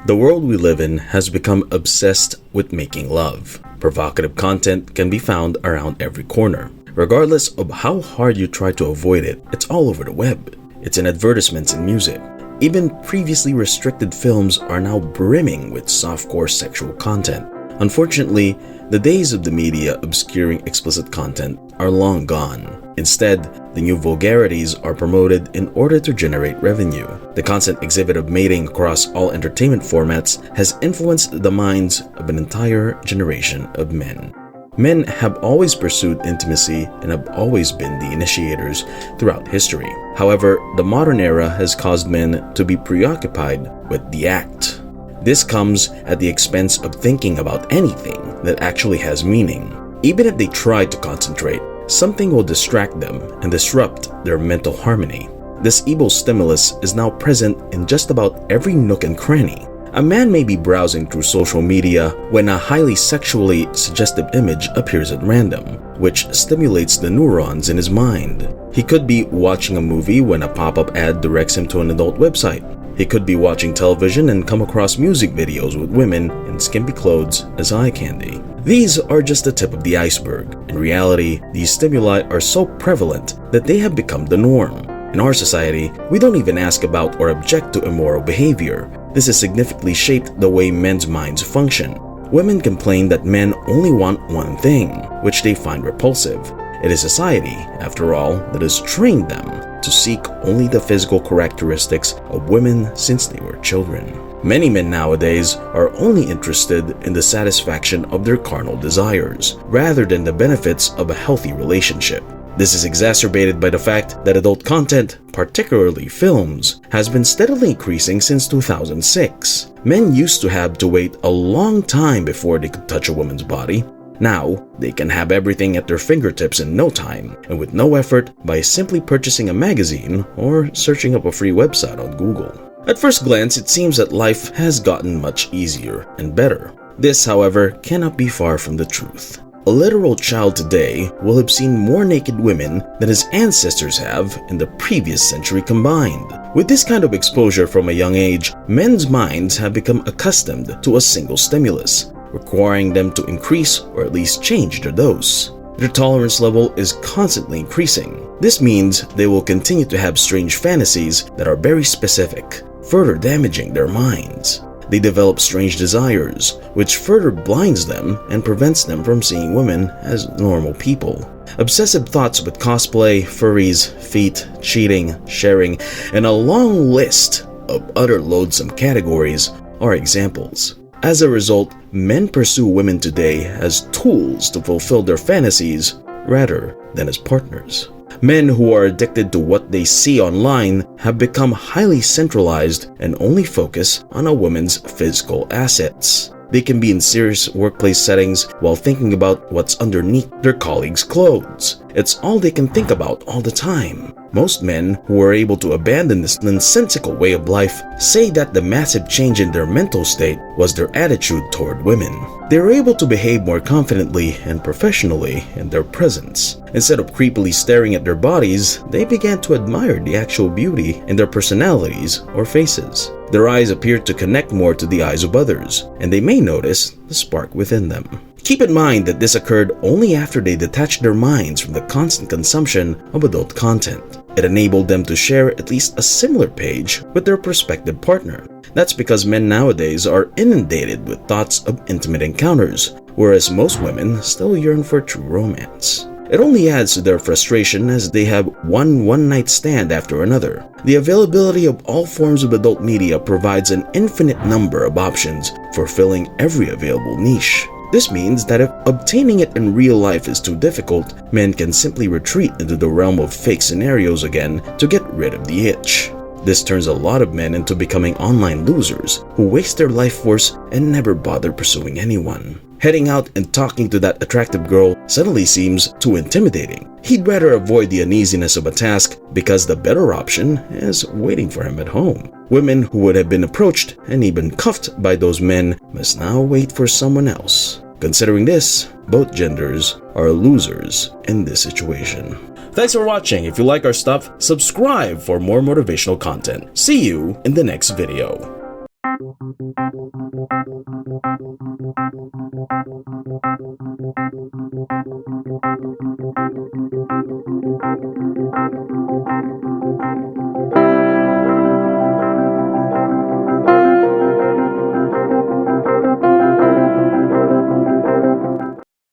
The world we live in has become obsessed with making love. Provocative content can be found around every corner. Regardless of how hard you try to avoid it, it's all over the web. It's in advertisements and music. Even previously restricted films are now brimming with softcore sexual content. Unfortunately, the days of the media obscuring explicit content are long gone. Instead, the new vulgarities are promoted in order to generate revenue. The constant exhibit of mating across all entertainment formats has influenced the minds of an entire generation of men. Men have always pursued intimacy and have always been the initiators throughout history. However, the modern era has caused men to be preoccupied with the act. This comes at the expense of thinking about anything that actually has meaning. Even if they try to concentrate, something will distract them and disrupt their mental harmony. This evil stimulus is now present in just about every nook and cranny. A man may be browsing through social media when a highly sexually suggestive image appears at random, which stimulates the neurons in his mind. He could be watching a movie when a pop-up ad directs him to an adult website. He could be watching television and come across music videos with women in skimpy clothes as eye candy. These are just the tip of the iceberg. In reality, these stimuli are so prevalent that they have become the norm. In our society, we don't even ask about or object to immoral behavior. This has significantly shaped the way men's minds function. Women complain that men only want one thing, which they find repulsive. It is society, after all, that has trained them to seek only the physical characteristics of women since they were children. Many men nowadays are only interested in the satisfaction of their carnal desires, rather than the benefits of a healthy relationship. This is exacerbated by the fact that adult content, particularly films, has been steadily increasing since 2006. Men used to have to wait a long time before they could touch a woman's body. Now, they can have everything at their fingertips in no time, and with no effort, by simply purchasing a magazine or searching up a free website on Google. At first glance, it seems that life has gotten much easier and better. This, however, cannot be far from the truth. A literal child today will have seen more naked women than his ancestors have in the previous century combined. With this kind of exposure from a young age, men's minds have become accustomed to a single stimulus, requiring them to increase or at least change their dose. Their tolerance level is constantly increasing. This means they will continue to have strange fantasies that are very specific, further damaging their minds. They develop strange desires, which further blinds them and prevents them from seeing women as normal people. Obsessive thoughts with cosplay, furries, feet, cheating, sharing, and a long list of other loathsome categories are examples. As a result, men pursue women today as tools to fulfill their fantasies rather than as partners. Men who are addicted to what they see online have become highly centralized and only focus on a woman's physical assets. They can be in serious workplace settings while thinking about what's underneath their colleagues' clothes. It's all they can think about all the time. Most men who are able to abandon this nonsensical way of life say that the massive change in their mental state was their attitude toward women. They were able to behave more confidently and professionally in their presence. Instead of creepily staring at their bodies, they began to admire the actual beauty in their personalities or faces. Their eyes appeared to connect more to the eyes of others, and they may notice the spark within them. Keep in mind that this occurred only after they detached their minds from the constant consumption of adult content. It enabled them to share at least a similar page with their prospective partner. That's because men nowadays are inundated with thoughts of intimate encounters, whereas most women still yearn for true romance. It only adds to their frustration as they have one-night stand after another. The availability of all forms of adult media provides an infinite number of options for filling every available niche. This means that if obtaining it in real life is too difficult, men can simply retreat into the realm of fake scenarios again to get rid of the itch. This turns a lot of men into becoming online losers who waste their life force and never bother pursuing anyone. Heading out and talking to that attractive girl suddenly seems too intimidating. He'd rather avoid the uneasiness of a task because the better option is waiting for him at home. Women who would have been approached and even cuffed by those men must now wait for someone else. Considering this, both genders are losers in this situation. Thanks for watching. If you like our stuff, subscribe for more motivational content. See you in the next video.